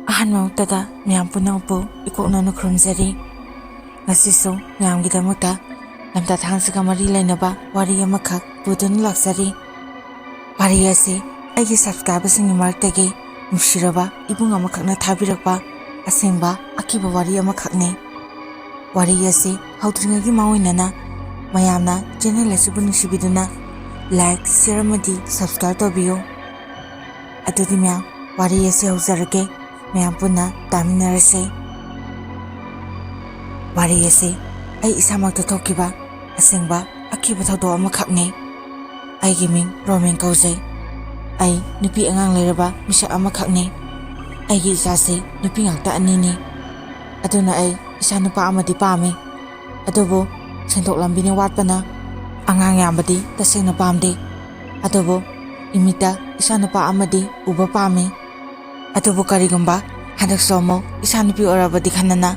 ꯑꯍꯥꯟꯕꯃꯛꯇꯗ ꯃꯌꯥꯝ ꯄꯨꯝꯅꯃꯛꯄꯨ ꯏꯀꯣꯛꯅꯅ ꯈꯨꯔꯨꯝꯖꯔꯤ꯫ ꯉꯁꯤꯁꯨ ꯃꯌꯥꯝꯒꯤꯗꯃꯛꯇ ꯂꯝꯇꯥꯊꯥꯡꯁꯤꯒ ꯃꯔꯤ ꯂꯩꯅꯕ ꯋꯥꯔꯤ ꯑꯃꯈꯛ ꯄꯨꯗꯨꯅ ꯂꯥꯛꯆꯔꯤ꯫ ꯋꯥꯔꯤ ꯑꯁꯤ ꯑꯩꯒꯤ ꯁꯕꯁꯀ꯭ꯔꯥꯏꯕꯔꯁꯤꯡꯒꯤ ꯃꯔꯛꯇꯒꯤ ꯅꯨꯡꯁꯤꯔꯕ ꯏꯕꯨꯡ ꯑꯃꯈꯛꯅ ꯊꯥꯕꯤꯔꯛꯄ ꯑꯁꯦꯡꯕ ꯑꯀꯤꯕ ꯋꯥꯔꯤ ꯑꯃꯈꯛꯅꯤ꯫ ꯋꯥꯔꯤ ꯑꯁꯤ ꯍꯧꯗ꯭ꯔꯤꯉꯩꯒꯤ ꯃꯥꯡꯑꯣꯏꯅꯅ ꯃꯌꯥꯝꯅ ꯆꯦꯅꯦꯜ ꯑꯁꯤꯕꯨ ꯅꯨꯡꯁꯤꯕꯤꯗꯨꯅ ꯂꯥꯏꯛ, ꯁꯦꯌꯔ ꯑꯃꯗꯤ ꯁꯕꯁꯀ꯭ꯔꯥꯏꯕ ꯇꯧꯕꯤꯌꯨ꯫ ꯑꯗꯨꯗꯤ ꯃꯌꯥꯝ ꯋꯥꯔꯤ ꯑꯁꯤ ꯍꯧꯖꯔꯒꯦ, ꯃꯌꯥꯝ ꯄꯨꯟꯅ ꯇꯥꯃꯤꯟꯅꯔꯁꯤ꯫ ꯋꯥꯔꯤ ꯑꯁꯤ ꯑꯩ ꯏꯁꯥꯃꯛꯇ ꯊꯣꯛꯈꯤꯕ ꯑꯁꯦꯡꯕ ꯑꯀꯤꯕ ꯊꯧꯗꯣꯛ ꯑꯃꯈꯛꯅꯤ꯫ ꯑꯩꯒꯤ ꯃꯤꯡ ꯔꯣꯃꯦꯟ ꯀꯧꯖꯩ꯫ ꯑꯩ ꯅꯨꯄꯤ ꯑꯉꯥꯡ ꯂꯩꯔꯕ ꯃꯤꯁꯛ ꯑꯃꯈꯛꯅꯤ꯫ ꯑꯩꯒꯤ ꯏꯆꯥꯁꯤ ꯅꯨꯄꯤ ꯉꯥꯛꯇ ꯑꯅꯤꯅꯤ꯫ ꯑꯗꯨꯅ ꯑꯩ ꯏꯆꯥ ꯅꯨꯄꯥ ꯑꯃꯗꯤ ꯄꯥꯝꯃꯤ꯫ ꯑꯗꯨꯕꯨ ꯁꯦꯟꯊꯣꯛ ꯂꯝꯕꯤꯅ ꯋꯥꯠꯄꯅ ꯑꯉꯥꯡ ꯌꯥꯝꯕꯗꯤ ꯇꯁꯦꯡꯅ ꯄꯥꯝꯗꯦ꯫ ꯑꯗꯨꯕꯨ ꯏꯃꯤꯠꯇ ꯏꯆꯥ ꯅꯨꯄꯥ ꯑꯃꯗꯤ ꯎꯕ ꯄꯥꯝꯃꯤ꯫ ꯑꯗꯨꯕꯨ ꯀꯔꯤꯒꯨꯝꯕ ꯍꯟꯗꯛꯁꯨ ꯑꯃꯨꯛ ꯏꯆꯥ ꯅꯨꯄꯤ ꯑꯣꯏꯔꯕꯗꯤ ꯈꯟꯅꯅ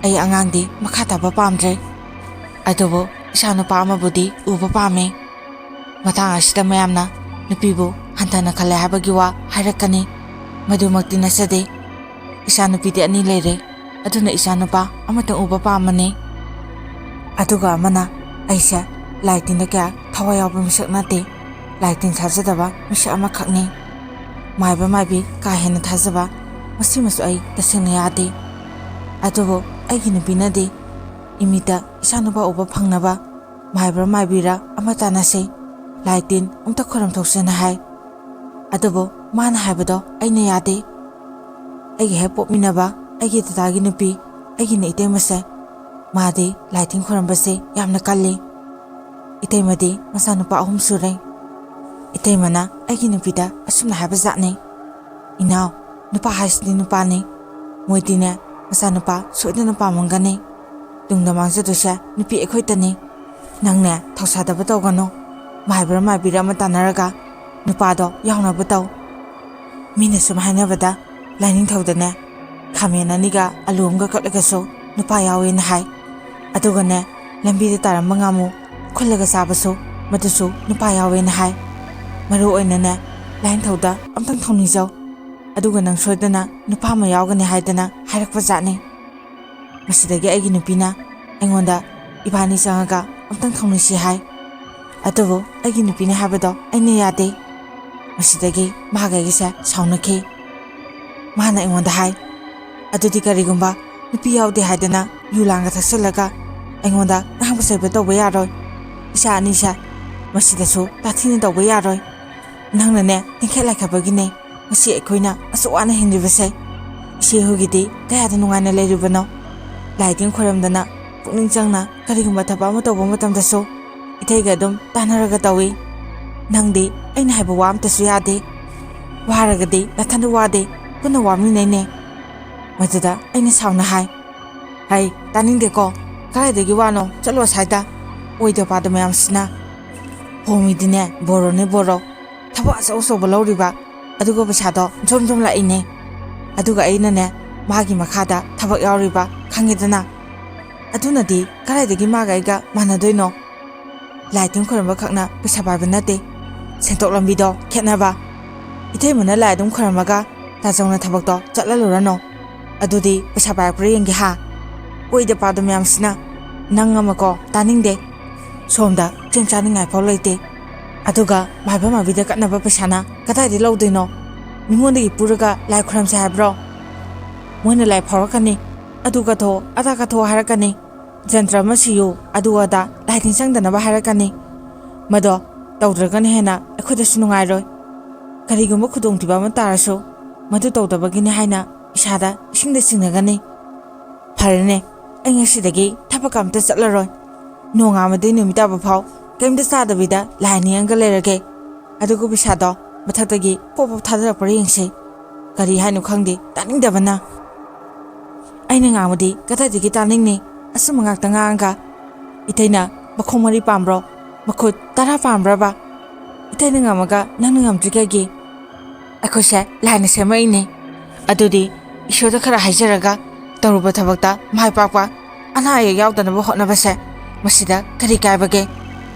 ꯑꯩ ꯑꯉꯥꯡꯗꯤ ꯃꯈꯥ ꯇꯥꯕ ꯄꯥꯝꯗ꯭ꯔꯦ꯫ ꯑꯗꯨꯕꯨ ꯏꯆꯥ ꯅꯨꯄꯥ ꯑꯃꯕꯨꯗꯤ ꯎꯕ ꯄꯥꯝꯃꯤ꯫ ꯃꯇꯥꯡ ꯑꯁꯤꯗ ꯃꯌꯥꯝꯅ ꯅꯨꯄꯤꯕꯨ ꯍꯟꯊꯅ ꯈꯜꯂꯦ ꯍꯥꯏꯕꯒꯤ ꯋꯥ ꯍꯥꯏꯔꯛꯀꯅꯤ꯫ ꯃꯗꯨꯃꯛꯇꯤ ꯅꯠꯆꯗꯦ꯫ ꯏꯆꯥ ꯅꯨꯄꯤꯗꯤ ꯑꯅꯤ ꯂꯩꯔꯦ꯫ ꯑꯗꯨꯅ ꯏꯆꯥ ꯅꯨꯄꯥ ꯑꯃꯇꯪ ꯎꯕ ꯄꯥꯝꯕꯅꯤ꯫ ꯑꯗꯨꯒ ꯑꯃꯅ ꯑꯩꯁꯦ ꯂꯥꯏ ꯇꯤꯟꯗ ꯀꯌꯥ ꯊꯋꯥꯏ ꯌꯥꯎꯕ ꯃꯤꯁꯛ ꯅꯠꯇꯦ꯫ ꯂꯥꯏ ꯇꯤꯟ ꯊꯥꯖꯗꯕ ꯃꯤꯁꯛ ꯑꯃꯈꯛꯅꯤ꯫ ꯃꯥꯏꯕ ꯃꯥꯏꯕꯤ ꯀꯥ ꯍꯦꯟꯅ ꯊꯥꯖꯕ ꯃꯁꯤꯃꯁꯨ ꯑꯩ ꯇꯁꯦꯡꯅ ꯌꯥꯗꯦ꯫ ꯑꯗꯨꯕꯨ ꯑꯩꯒꯤ ꯅꯨꯄꯤꯅꯗꯤ ꯏꯃꯤꯠꯇ ꯏꯆꯥ ꯅꯨꯄꯥ ꯎꯕ ꯐꯪꯅꯕ ꯃꯥꯏꯕ꯭ꯔꯥ ꯃꯥꯏꯕꯤꯔꯥ ꯑꯃ ꯇꯥꯟꯅꯁꯤ, ꯂꯥꯏ ꯇꯤꯟ ꯑꯝꯇ ꯈꯨꯔꯨꯝꯊꯣꯛꯁꯦꯅ ꯍꯥꯏ꯫ ꯑꯗꯨꯕꯨ ꯃꯥꯅ ꯍꯥꯏꯕꯗꯣ ꯑꯩꯅ ꯌꯥꯗꯦ꯫ ꯑꯩꯒ ꯍꯦꯛ ꯄꯣꯛꯃꯤꯟꯅꯕ ꯑꯩꯒꯤ ꯗꯗꯥꯒꯤ ꯅꯨꯄꯤ, ꯑꯩꯒꯤꯅ ꯏꯇꯩꯃꯁꯦ, ꯃꯥꯗꯤ ꯂꯥꯏ ꯇꯤꯟ ꯈꯨꯔꯨꯝꯕꯁꯦ ꯌꯥꯝꯅ ꯀꯜꯂꯤ꯫ ꯏꯇꯩꯃꯗꯤ ꯃꯆꯥꯅꯨꯄꯥ 3 ꯁꯨꯔꯦ꯫ ꯏꯇꯩꯃꯅ ꯑꯩꯒꯤ ꯅꯨꯄꯤꯗ ꯑꯁꯨꯝꯅ ꯍꯥꯏꯕ ꯖꯥꯠꯅꯤ: "ꯏꯅꯥꯎ, ꯅꯨꯄꯥ ꯍꯥꯏꯁꯤꯗꯤ ꯅꯨꯄꯥꯅꯤ꯫ ꯃꯣꯏꯗꯤꯅꯦ ꯃꯆꯥꯅꯨꯄꯥ ꯁꯣꯏꯗꯅ ꯄꯥꯝꯃꯝꯒꯅꯤ꯫ ꯇꯨꯡꯗ ꯃꯥꯡꯖꯗꯣꯏꯁꯦ ꯅꯨꯄꯤ ꯑꯩꯈꯣꯏꯇꯅꯤ꯫ ꯅꯪꯅꯦ ꯊꯧꯁꯥꯗꯕ ꯇꯧꯒꯅꯨ꯫ ꯃꯥꯏꯕ꯭ꯔꯥ ꯃꯥꯏꯕꯤꯔꯥ ꯑꯃ ꯇꯥꯟꯅꯔꯒ ꯅꯨꯄꯥꯗꯣ ꯌꯥꯎꯅꯕ ꯇꯧ꯫ ꯃꯤꯅ ꯁꯨꯝ ꯍꯥꯏꯅꯕꯗ ꯂꯥꯏꯅꯤꯡꯊꯧꯗꯅꯦ ꯈꯥꯃꯦꯟ 2ꯒ ꯑꯂꯨ ꯑꯃꯒ ꯀꯠꯂꯒꯁꯨ ꯅꯨꯄꯥ ꯌꯥꯎꯋꯦꯅ ꯍꯥꯏ꯫ ꯑꯗꯨꯒꯅꯦ ꯂꯝꯕꯤꯗ ꯇꯥꯔꯝꯕ ꯉꯥꯃꯨ ꯈꯨꯜꯂꯒ ꯆꯥꯕꯁꯨ ꯃꯗꯨꯁꯨ ꯅꯨꯄꯥ ꯌꯥꯎꯋꯦꯅ ꯍꯥꯏ꯫ ꯃꯔꯨ ꯑꯣꯏꯅꯅꯦ ꯂꯥꯏꯅꯤꯡꯊꯧꯗ ꯑꯝꯇꯪ ꯊꯧꯅꯤꯖꯧ꯫ ꯑꯗꯨꯒ ꯅꯪ ꯁꯣꯏꯗꯅ ꯅꯨꯄꯥ ꯑꯃ ꯌꯥꯎꯒꯅꯤ ꯍꯥꯏꯗꯅ ꯍꯥꯏꯔꯛꯄ ꯖꯥꯠꯅꯤ꯫ ꯃꯁꯤꯗꯒꯤ ꯑꯩꯒꯤ ꯅꯨꯄꯤꯅ ꯑꯩꯉꯣꯟꯗ ꯏꯕꯥꯅꯤ ꯆꯪꯉꯒ ꯑꯝꯇꯪ ꯊꯧꯅꯤꯁꯤ ꯍꯥꯏ꯫ ꯑꯗꯨꯕꯨ ꯑꯩꯒꯤ ꯅꯨꯄꯤꯅ ꯍꯥꯏꯕꯗꯣ ꯑꯩꯅ ꯌꯥꯗꯦ꯫ ꯃꯁꯤꯗꯒꯤ ꯃꯥꯒ ꯑꯩꯒꯁꯦ ꯁꯥꯎꯅꯈꯤ꯫ ꯃꯥꯅ ꯑꯩꯉꯣꯟꯗ ꯍꯥꯏ, "ꯑꯗꯨꯗꯤ ꯀꯔꯤꯒꯨꯝꯕ ꯅꯨꯄꯤ ꯌꯥꯎꯗꯦ ꯍꯥꯏꯗꯅ ꯌꯨ ꯂꯥꯡꯒ ꯊꯛꯆꯜꯂꯒ ꯑꯩꯉꯣꯟꯗ ꯉꯥꯡꯕ ꯆꯩꯕ ꯇꯧꯕ ꯌꯥꯔꯣꯏ꯫ ꯏꯆꯥ ꯑꯅꯤꯁꯦ ꯃꯁꯤꯗꯁꯨ ꯇꯥꯊꯤꯅ ꯇꯧꯕ ꯌꯥꯔꯣꯏ꯫ ꯅꯪꯅꯅꯦ ꯇꯤꯡꯈꯦꯠ ꯂꯥꯏꯈꯠꯄꯒꯤꯅꯦ ꯉꯁꯤ ꯑꯩꯈꯣꯏꯅ ꯑꯁꯨꯛ ꯋꯥꯅ ꯍꯤꯡꯂꯤꯕꯁꯦ꯫ ꯏꯆꯦꯍꯣꯏꯒꯤꯗꯤ ꯀꯌꯥꯗ ꯅꯨꯡꯉꯥꯏꯅ ꯂꯩꯔꯤꯕꯅꯣ? ꯂꯥꯏ ꯇꯤꯟ ꯈꯣꯏꯔꯝꯗꯅ ꯄꯨꯛꯅꯤꯡ ꯆꯪꯅ ꯀꯔꯤꯒꯨꯝꯕ ꯊꯕꯛ ꯑꯃ ꯇꯧꯕ ꯃꯇꯝꯗꯁꯨ ꯏꯊꯩꯒ ꯑꯗꯨꯝ ꯇꯥꯟꯅꯔꯒ ꯇꯧꯏ꯫ ꯅꯪꯗꯤ ꯑꯩꯅ ꯍꯥꯏꯕ ꯋꯥ ꯑꯝꯇꯁꯨ ꯌꯥꯗꯦ꯫ ꯋꯥꯔꯒꯗꯤ ꯅꯊꯟꯗ ꯋꯥꯗꯦ, ꯄꯨꯟꯅ ꯋꯥꯃꯤꯟꯅꯩꯅꯦ." ꯃꯗꯨꯗ ꯑꯩꯅ ꯁꯥꯎꯅ ꯍꯥꯏ, "ꯍꯩ, ꯇꯥꯅꯤꯡꯗꯦꯀꯣ꯫ ꯀꯗꯥꯏꯗꯒꯤ ꯋꯥꯅꯣ? ꯆꯠꯂꯣ ꯑꯁ꯭ꯋꯥꯏꯗ꯫ ꯑꯣꯏꯗ ꯄꯥꯗ ꯃꯌꯥꯝꯁꯤꯅ꯫ ꯍꯣꯃꯤꯗꯤꯅꯦ ꯕꯣꯔꯣꯅꯦ ꯕꯣꯔꯣ꯫ ꯊꯕꯛ ꯑꯆꯧ ꯑꯆꯧꯕ ꯂꯧꯔꯤꯕ, ꯑꯗꯨꯒ ꯄꯩꯁꯥꯗꯣ ꯖꯣꯝ ꯖꯣꯝ ꯂꯥꯛꯏꯅꯦ꯫ ꯑꯗꯨꯒ ꯑꯩꯅꯅꯦ ꯃꯥꯒꯤ ꯃꯈꯥꯗ ꯊꯕꯛ ꯌꯥꯎꯔꯤꯕ, ꯈꯪꯉꯦꯗꯅ꯫ ꯑꯗꯨꯅꯗꯤ ꯀꯗꯥꯏꯗꯒꯤ ꯃꯥꯒ ꯑꯩꯒ ꯃꯥꯟꯅꯗꯣꯏꯅꯣ? ꯂꯥꯏ ꯇꯤꯟ ꯈꯣꯏꯔꯝꯕ ꯈꯛꯅ ꯄꯩꯁా ꯄꯥꯏꯕ ꯅꯠꯇꯦ꯫ ꯁꯦꯟꯊꯣꯛ ꯂꯝꯕꯤꯗꯣ ꯈꯦꯠꯅꯕ꯫ ꯏꯇꯩꯃꯅ ꯂꯥꯏ ꯑꯗꯨꯝ ꯈꯣꯏꯔꯝꯃꯒ ꯇꯥꯖꯧꯅ ꯊꯕꯛꯇꯣ ꯆꯠꯍꯜꯂꯨꯔꯅꯣ꯫ ꯑꯗꯨꯗꯤ ꯄꯩꯁꯥ ꯄꯥꯏꯔꯛꯄ꯭ꯔꯥ ꯌꯦꯡꯒꯦ ꯍꯥ? ꯑꯣꯏꯗ ꯄꯥꯗ ꯃꯌꯥꯝꯁꯤꯅ꯫ ꯅꯪ ꯑꯃꯀꯣ ꯇꯥꯅꯤꯡꯗꯦ꯫ ꯁꯣꯝꯗ ꯆꯦꯡ ꯆꯥꯅꯤꯡꯉꯥꯏ ꯐꯥꯎ ꯂꯩꯇꯦ꯫ ꯑꯗꯨꯒ ꯃꯥꯏꯕ ꯃꯥꯏꯕꯤꯗ ꯀꯠꯅꯕ ꯄꯩꯁꯥꯅ ꯀꯗꯥꯏꯗꯒꯤ ꯂꯧꯗꯣꯏꯅꯣ? ꯃꯤꯉꯣꯟꯗꯒꯤ ꯄꯨꯔꯒ ꯂꯥꯏ ꯈꯣꯏꯔꯝꯁꯦ ꯍꯥꯏꯕ꯭ꯔꯣ? ꯃꯣꯏꯅ ꯂꯥꯏ ꯐꯥꯎꯔꯛꯀꯅꯤ, ꯑꯗꯨ ꯀꯠꯊꯣꯛ ꯑꯗꯥ ꯀꯠꯊꯣꯛ ꯍꯥꯏꯔꯛꯀꯅꯤ꯫ ꯖꯟꯇ꯭ꯔ ꯑꯃ ꯁꯤꯌꯨ, ꯑꯗꯨ ꯑꯗꯥ ꯂꯥꯏ ꯇꯤꯟ ꯆꯪꯗꯅꯕ ꯍꯥꯏꯔꯛꯀꯅꯤ꯫ ꯃꯗꯣ ꯇꯧꯗ꯭ꯔꯒꯅ ꯍꯦꯟꯅ ꯑꯩꯈꯣꯏꯗꯁꯨ ꯅꯨꯡꯉꯥꯏꯔꯣꯏ꯫ ꯀꯔꯤꯒꯨꯝꯕ ꯈꯨꯗꯣꯡꯊꯤꯕ ꯑꯃ ꯇꯥꯔꯁꯨ ꯃꯗꯨ ꯇꯧꯗꯕꯒꯤꯅꯤ ꯍꯥꯏꯅ ꯏꯁꯥꯗ ꯏꯁꯤꯡꯗ ꯆꯤꯡꯅꯒꯅꯤ꯫ ꯐꯔꯦꯅꯦ, ꯑꯩ ꯉꯁꯤꯗꯒꯤ ꯊꯕꯛ ꯑꯝꯇ ꯆꯠꯂꯔꯣꯏ꯫ ꯅꯣꯡꯉꯥꯟꯕꯗꯩ ꯅꯨꯃꯤꯠ ꯇꯥꯕ ꯐꯥꯎ ꯀꯩꯝꯇ ꯆꯥꯗꯕꯤꯗ ꯂꯥꯏ ꯅꯤꯡꯉꯒ ꯂꯩꯔꯒꯦ꯫ ꯑꯗꯨꯒ ꯄꯩꯁꯥꯗꯣ ꯃꯊꯛꯇꯒꯤ ꯄꯣꯞ ꯄꯣꯞ ꯊꯥꯗꯔꯛꯄ꯭ꯔꯥ ꯌꯦꯡꯁꯤ꯫ ꯀꯔꯤ ꯍꯥꯏꯅꯣ ꯈꯪꯗꯦ, ꯇꯥꯅꯤꯡꯗꯕꯅ꯫ ꯑꯩꯅ ꯉꯥꯡꯕꯗꯤ ꯀꯗꯥꯏꯗꯒꯤ ꯇꯥꯅꯤꯡꯅꯤ? ꯑꯆꯨꯝꯕ ꯉꯥꯛꯇ ꯉꯥꯡꯉꯒ꯫ ꯏꯇꯩꯅ ꯃꯈꯣꯡ 4 ꯄꯥꯝꯕ꯭ꯔꯣ? ꯃꯈꯨꯠ 10 ꯄꯥꯝꯕ꯭ꯔꯕ? ꯏꯇꯩꯅ ꯉꯝꯃꯒ ꯅꯪꯅ ꯉꯝꯗ꯭ꯔꯤ ꯀꯩꯒꯤ? ꯑꯩꯈꯣꯏꯁꯦ ꯂꯥꯏꯅ ꯁꯦꯝꯃꯛꯏꯅꯦ꯫ ꯑꯗꯨꯗꯤ ꯏꯁꯣꯔꯗ ꯈꯔ ꯍꯥꯏꯖꯔꯒ ꯇꯧꯔꯨꯕ ꯊꯕꯛꯇ ꯃꯥꯏ ꯄꯥꯛꯄ, ꯑꯅꯥ ꯑꯌꯦꯛ ꯌꯥꯎꯗꯅꯕ ꯍꯣꯠꯅꯕꯁꯦ ꯃꯁꯤꯗ ꯀꯔꯤ ꯀꯥꯏꯕꯒꯦ?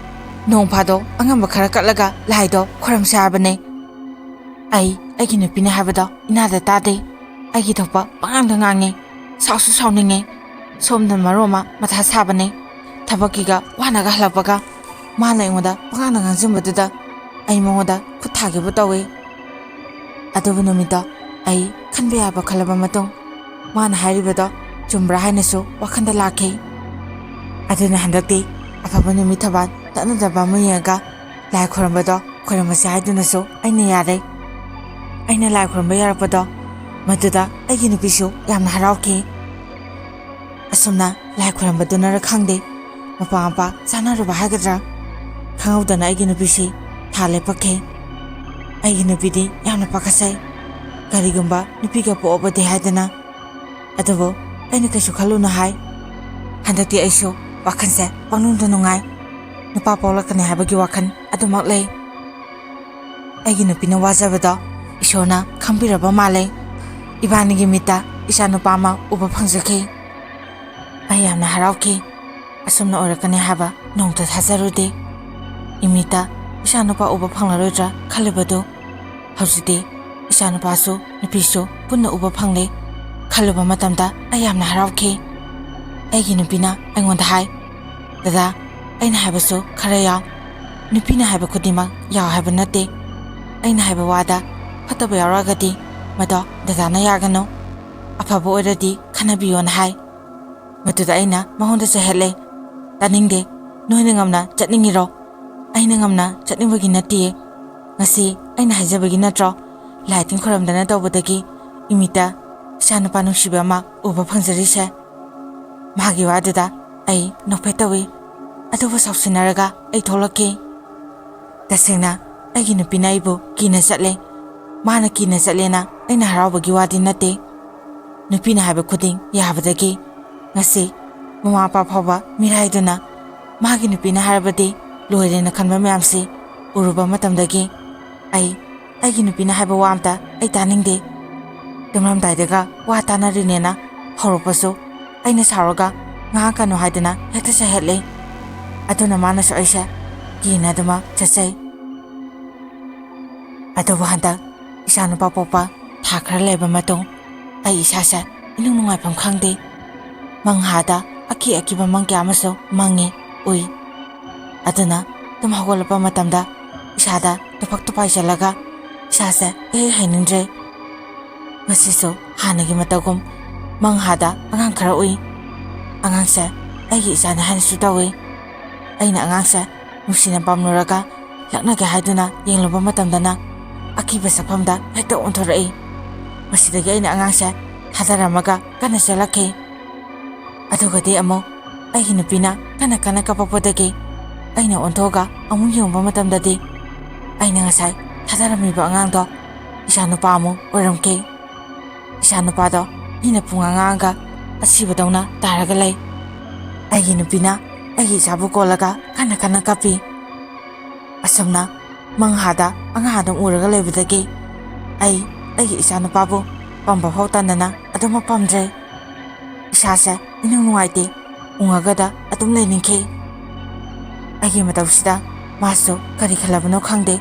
ꯅꯣꯡ ꯐꯥꯗꯣꯛ ꯑꯉꯝꯕ ꯈꯔ ꯀꯠꯂꯒ ꯂꯥꯏꯗꯣ ꯈꯣꯏꯔꯝꯁꯦ ꯍꯥꯏꯕꯅꯦ꯫ ꯑꯩꯒꯤ ꯅꯨꯄꯤꯅ ꯍꯥꯏꯕꯗꯣ ꯏꯅꯥꯗ ꯇꯥꯗꯦ꯫ ꯑꯩꯒꯤ ꯊꯣꯛꯄ ꯄꯉꯥꯡꯗ ꯉꯥꯡꯉꯤ, ꯁꯥꯎꯁꯨ ꯁꯥꯎꯅꯤꯡꯉꯤ, ꯁꯣꯝꯗ ꯃꯔꯣꯝ ꯑꯃ ꯃꯊꯥ ꯁꯥꯕꯅꯤ꯫ ꯊꯕꯛꯀꯤꯒ ꯋꯥꯅꯒ ꯍꯜꯂꯛꯄꯒ ꯃꯥꯅ ꯑꯩꯉꯣꯟꯗ ꯄꯉꯥꯡꯗ ꯉꯥꯡꯁꯤꯟꯕꯗꯨꯗ ꯑꯩ ꯃꯉꯣꯟꯗ ꯈꯨꯠ ꯊꯥꯒꯦꯕꯨ ꯇꯧꯏ꯫ ꯑꯗꯨꯕꯨ ꯅꯨꯃꯤꯠꯇꯣ ꯑꯩ ꯈꯟꯕ ꯌꯥꯕ ꯈꯜꯂꯕ ꯃꯇꯨꯡ ꯃꯥꯅ ꯍꯥꯏꯔꯤꯕꯗꯣ ꯆꯨꯝꯕ꯭ꯔꯥ ꯍꯥꯏꯅꯁꯨ ꯋꯥꯈꯟꯗ ꯂꯥꯛꯈꯤ꯫ ꯑꯗꯨꯅ ꯍꯟꯗꯛꯇꯤ ꯑꯐꯕ ꯅꯨꯃꯤꯠ ꯊꯕꯥꯜ ꯇꯠꯅꯗꯕ ꯑꯃ ꯌꯦꯡꯉꯒ ꯂꯥꯏ ꯈꯣꯏꯔꯝꯕꯗꯣ ꯈꯣꯏꯔꯝꯕꯁꯦ ꯍꯥꯏꯗꯨꯅꯁꯨ ꯑꯩꯅ ꯌꯥꯔꯦ꯫ ꯑꯩꯅ ꯂꯥꯏ ꯈꯣꯏꯔꯝꯕ ꯌꯥꯔꯛꯄꯗꯣ ꯃꯗꯨꯗ ꯑꯩꯒꯤ ꯅꯨꯄꯤꯁꯨ ꯌꯥꯝꯅ ꯍꯔꯥꯎꯈꯤ꯫ ꯑꯁꯨꯝꯅ ꯂꯥꯏ ꯈꯣꯏꯔꯝꯕꯗꯨꯅꯔ ꯈꯪꯗꯦ, ꯃꯄꯥ ꯃꯄꯥ ꯆꯥꯅꯔꯨꯕ ꯍꯥꯏꯒꯗ꯭ꯔꯥ, ꯈꯪꯍꯧꯗꯅ ꯑꯩꯒꯤ ꯅꯨꯄꯤꯁꯤ ꯊꯥ ꯂꯦꯞꯄꯛꯈꯤ꯫ ꯑꯩꯒꯤ ꯅꯨꯄꯤꯗꯤ ꯌꯥꯝꯅ ꯄꯥꯈꯠꯆꯩ, ꯀꯔꯤꯒꯨꯝꯕ ꯅꯨꯄꯤꯒ ꯄꯣꯛꯑꯕꯗꯤ ꯍꯥꯏꯗꯅ꯫ ꯑꯗꯨꯕꯨ ꯑꯩꯅ ꯀꯩꯁꯨ ꯈꯜꯂꯨꯅꯨ ꯍꯥꯏ꯫ ꯍꯟꯗꯛꯇꯤ ꯑꯩꯁꯨ ꯋꯥꯈꯜꯁꯦ ꯄꯪꯅꯨꯡꯗ ꯅꯨꯡꯉꯥꯏ, ꯅꯨꯄꯥ ꯄꯣꯛꯂꯛꯀꯅꯤ ꯍꯥꯏꯕꯒꯤ ꯋꯥꯈꯜ ꯑꯗꯨꯃꯛ ꯂꯩ꯫ ꯑꯩꯒꯤ ꯅꯨꯄꯤꯅ ꯋꯥꯖꯕꯗꯣ ꯏꯁꯣꯔꯅ ꯈꯪꯕꯤꯔꯕ ꯃꯥꯜꯂꯦ꯫ ꯏꯕꯥꯅꯤꯒꯤ ꯃꯤꯠꯇ ꯏꯆꯥ ꯅꯨꯄꯥ ꯑꯃ ꯎꯕ ꯐꯪꯖꯈꯤ꯫ ꯑꯩ ꯌꯥꯝꯅ ꯍꯔꯥꯎꯈꯤ꯫ ꯑꯁꯨꯝꯅ ꯑꯣꯏꯔꯛꯀꯅꯤ ꯍꯥꯏꯕ ꯅꯣꯡꯇ ꯊꯥꯖꯔꯨꯗꯦ꯫ ꯏꯃꯤꯠꯇ ꯏꯆꯥ ꯅꯨꯄꯥ ꯎꯕ ꯐꯪꯂꯔꯣꯏꯗ꯭ꯔꯥ ꯈꯜꯂꯤꯕꯗꯨ ꯍꯧꯖꯤꯛꯇꯤ ꯏꯆꯥ ꯅꯨꯄꯥꯁꯨ ꯅꯨꯄꯤꯁꯨ ꯄꯨꯟꯅ ꯎꯕ ꯐꯪꯂꯦ ꯈꯜꯂꯨꯕ ꯃꯇꯝꯗ ꯑꯩ ꯌꯥꯝꯅ ꯍꯔꯥꯎꯈꯤ꯫ ꯑꯩꯒꯤ ꯅꯨꯄꯤꯅ ꯑꯩꯉꯣꯟꯗ ꯍꯥꯏ, ꯗꯗꯥ, ꯑꯩꯅ ꯍꯥꯏꯕꯁꯨ ꯈꯔ ꯌꯥꯎ, ꯅꯨꯄꯤꯅ ꯍꯥꯏꯕ ꯈꯨꯗꯤꯡꯃꯛ ꯌꯥꯎ ꯍꯥꯏꯕ ꯅꯠꯇꯦ꯫ ꯑꯩꯅ ꯍꯥꯏꯕ ꯋꯥꯗ ꯐꯠꯇꯕ ꯌꯥꯎꯔꯛꯑꯒꯗꯤ ꯃꯗꯣ ꯗꯗꯥꯅ ꯌꯥꯒꯅꯨ, ꯑꯐꯕ ꯑꯣꯏꯔꯗꯤ ꯈꯟꯅꯕꯤꯌꯣꯅ ꯍꯥꯏ꯫ ꯃꯗꯨꯗ ꯑꯩꯅ ꯃꯉꯣꯟꯗ ꯆꯩꯍꯠꯂꯦ, ꯇꯥꯅꯤꯡꯗꯦ, ꯅꯣꯏꯅ ꯉꯝꯅ ꯆꯠꯅꯤꯡꯉꯤꯔꯣ? ꯑꯩꯅ ꯉꯝꯅ ꯆꯠꯅꯤꯡꯕꯒꯤ ꯅꯠꯇꯤꯌꯦ꯫ ꯉꯁꯤ ꯑꯩꯅ ꯍꯥꯏꯖꯕꯒꯤ ꯅꯠꯇ꯭ꯔꯣ ꯂꯥꯏ ꯇꯤꯟ ꯈꯣꯏꯔꯝꯗꯅ ꯇꯧꯕꯗꯒꯤ ꯏꯃꯤꯠꯇ ꯏꯆꯥ ꯅꯨꯄꯥ ꯅꯨꯡꯁꯤꯕ ꯑꯃ ꯎꯕ ꯐꯪꯖꯔꯤꯁꯦ꯫ ꯃꯥꯒꯤ ꯋꯥꯗꯨꯗ ꯑꯩ ꯅꯣꯛꯐꯦꯠ ꯇꯧꯏ, ꯑꯗꯨꯕꯨ ꯁꯥꯎꯁꯤꯟꯅꯔꯒ ꯑꯩ ꯊꯣꯛꯂꯛꯈꯤ꯫ ꯇꯁꯦꯡꯅ ꯑꯩꯒꯤ ꯅꯨꯄꯤꯅ ꯑꯩꯕꯨ ꯀꯤꯅ ꯆꯠꯂꯦ꯫ ꯃꯥꯅ ꯀꯤꯅ ꯆꯠꯂꯦꯅ ꯑꯩꯅ ꯍꯔꯥꯎꯕꯒꯤ ꯋꯥꯗꯤ ꯅꯠꯇꯦ꯫ ꯅꯨꯄꯤꯅ ꯍꯥꯏꯕ ꯈꯨꯗꯤꯡ ꯌꯥꯕꯗꯒꯤ ꯉꯁꯤ ꯃꯃꯥ ꯃꯄꯥ ꯐꯥꯎꯕ ꯃꯤꯔꯥꯏꯗꯨꯅ ꯃꯥꯒꯤ ꯅꯨꯄꯤꯅ ꯍꯥꯏꯔꯕꯗꯤ ꯂꯣꯏꯔꯦꯅ ꯈꯟꯕ ꯃꯌꯥꯝꯁꯤ ꯎꯔꯨꯕ ꯃꯇꯝꯗꯒꯤ ꯑꯩꯒꯤ ꯅꯨꯄꯤꯅ ꯍꯥꯏꯕ ꯋꯥ ꯑꯝꯇ ꯑꯩ ꯇꯥꯅꯤꯡꯗꯦ꯫ ꯇꯨꯝꯂꯝꯗꯥꯏꯗꯒ ꯋꯥ ꯇꯥꯅꯔꯤꯅꯦꯅ ꯍꯧꯔꯛꯄꯁꯨ ꯑꯩꯅ ꯁꯥꯎꯔꯒ ꯉꯥꯡꯀꯅꯨ ꯍꯥꯏꯗꯅ ꯍꯦꯛꯇ ꯆꯩꯍꯠꯂꯦ꯫ ꯑꯗꯨꯅ ꯃꯥꯅꯁꯨ ꯑꯩꯁꯦ ꯀꯤꯅ ꯑꯗꯨꯃꯛ ꯆꯠꯆꯩ꯫ ꯑꯗꯨꯕꯨ ꯍꯟꯗꯛ ꯏꯆꯥ ꯅꯨꯄꯥ ꯄꯣꯛꯄ ꯊꯥ ꯈꯔ ꯂꯩꯕ ꯃꯇꯨꯡ ꯑꯩ ꯏꯁꯥꯁꯦ ꯏꯅꯨꯡ ꯅꯨꯡꯉꯥꯏꯐꯝ ꯈꯪꯗꯦ꯫ ꯃꯪꯍꯥꯗ ꯑꯀꯤ ꯑꯀꯤꯕ ꯃꯪ ꯀꯌꯥ ꯑꯃꯁꯨ ꯃꯪꯉꯤ, ꯎꯏ꯫ ꯑꯗꯨꯅ ꯇꯨꯝ ꯍꯧꯒꯠꯂꯛꯄ ꯃꯇꯝꯗ ꯏꯁꯥꯗ ꯇꯨꯐꯛ ꯇꯨꯄꯥꯏ ꯆꯜꯂꯒ ꯏꯁꯥꯁꯦ ꯏꯍꯩ ꯍꯩꯅꯤꯡꯗ꯭ꯔꯦ꯫ ꯉꯁꯤꯁꯨ ꯍꯥꯟꯅꯒꯤ ꯃꯇꯧꯒꯨꯝ ꯃꯪꯍꯥꯗ ꯑꯉꯥꯡ ꯈꯔ ꯎꯏ꯫ ꯑꯉꯥꯡꯁꯦ ꯑꯩꯒꯤ ꯏꯆꯥꯅꯤ ꯍꯥꯏꯅꯁꯨ ꯇꯧꯏ꯫ ꯑꯩꯅ ꯑꯉꯥꯡꯁꯦ ꯅꯨꯡꯁꯤꯅ ꯄꯥꯝꯂꯨꯔꯒ ꯂꯛꯅꯒꯦ ꯍꯥꯏꯗꯨꯅ ꯌꯦꯡꯂꯨꯕ ꯃꯇꯝꯗꯅ ꯑꯀꯤꯕ ꯁꯛꯐꯝꯗ ꯍꯦꯛꯇ ꯑꯣꯟꯊꯣꯔꯛꯏ꯫ ꯃꯁꯤꯗꯒꯤ ꯑꯩꯅ ꯑꯉꯥꯡꯁꯦ ꯊꯥꯗꯔꯝꯃꯒ ꯀꯟꯅ ꯆꯦꯜꯂꯛꯈꯤ꯫ ꯑꯗꯨꯒꯗꯤ ꯑꯃꯨꯛ ꯑꯩꯒꯤ ꯅꯨꯄꯤꯅ ꯀꯟꯅ ꯀꯟꯅ ꯀꯞꯄꯛꯄꯗꯒꯤ ꯑꯩꯅ ꯑꯣꯟꯊꯣꯛꯑꯒ ꯑꯃꯨꯛ ꯌꯦꯡꯕ ꯃꯇꯝꯗꯗꯤ ꯑꯩꯅ ꯉꯁꯥꯏ ꯊꯥꯗꯔꯝꯃꯤꯕ ꯑꯉꯥꯡꯗꯣ ꯏꯆꯥ ꯅꯨꯄꯥ ꯑꯃꯨꯛ ꯑꯣꯏꯔꯝꯈꯤ꯫ ꯏꯆꯥ ꯅꯨꯄꯥꯗꯣ ꯃꯤꯅ ꯄꯨꯡꯉꯥꯡ ꯉꯥꯡꯉꯒ ꯑꯁꯤꯕꯗꯧꯅ ꯇꯥꯔꯒ ꯂꯩ꯫ ꯑꯩꯒꯤ ꯅꯨꯄꯤꯅ ꯑꯩꯒꯤ ꯏꯆꯥꯕꯨ ꯀꯣꯜꯂꯒ ꯀꯟꯅ ꯀꯟꯅ ꯀꯞꯄꯤ꯫ ꯑꯁꯨꯝꯅ ꯃꯪꯍꯥꯗ ꯑꯉꯥꯡ ꯑꯗꯨꯝ ꯎꯔꯒ ꯂꯩꯕꯗꯒꯤ ꯑꯩꯒꯤ ꯏꯆꯥ ꯅꯨꯄꯥꯕꯨ ꯄꯝꯕ ꯐꯥꯎ ꯇꯟꯗꯅ ꯑꯗꯨꯃꯛ ꯄꯝꯗ꯭ꯔꯦ꯫ ꯏꯁꯥꯁꯦ ꯏꯅꯨꯡ ꯅꯨꯡꯉꯥꯏꯇꯦ, ꯎꯡꯉꯒꯗ ꯑꯗꯨꯝ ꯂꯩꯅꯤꯡꯈꯤ꯫ ꯑꯩꯒꯤ ꯃꯇꯧꯁꯤꯗ ꯃꯥꯁꯨ ꯀꯔꯤ ꯈꯜꯂꯕꯅꯣ ꯈꯪꯗꯦ꯫